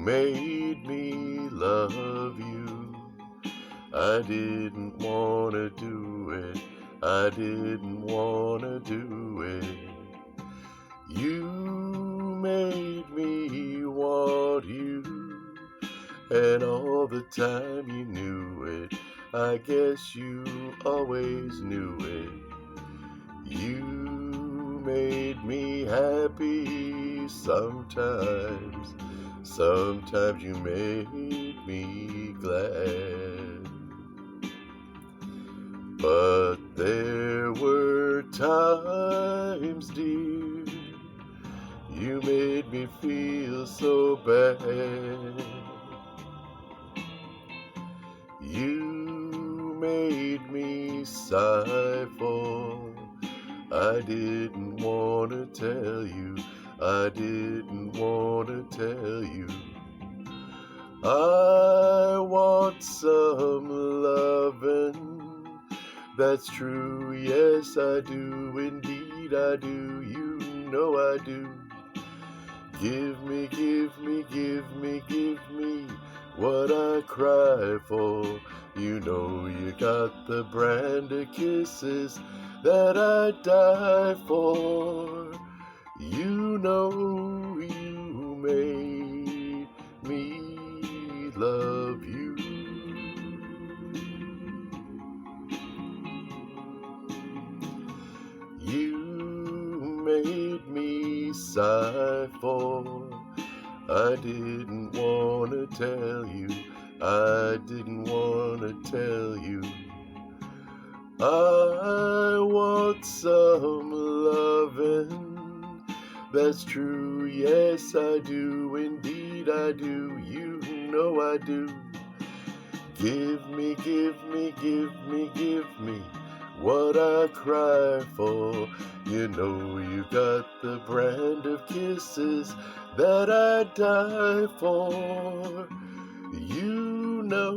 made me love you. I didn't wanna do it, I didn't wanna do it. You made me want you, and all the time you knew it. I guess you always knew it. You made me happy sometimes, sometimes you made me glad. But there were times, dear, you made me feel so bad. You made me sigh for, I didn't want to tell you, I didn't want to tell you. I want some lovin', that's true, yes I do, indeed I do, you know I do. Give me, give me, give me, give me what I cry for. You know you got the brand of kisses that I die for. You know you made me love you. You made me sigh for, I didn't want to tell you, I didn't want to tell you. I want some lovin', that's true, yes I do, indeed I do, you know I do. Give me, give me, give me, give me what I cry for. You know you got the brand of kisses that I die for. You know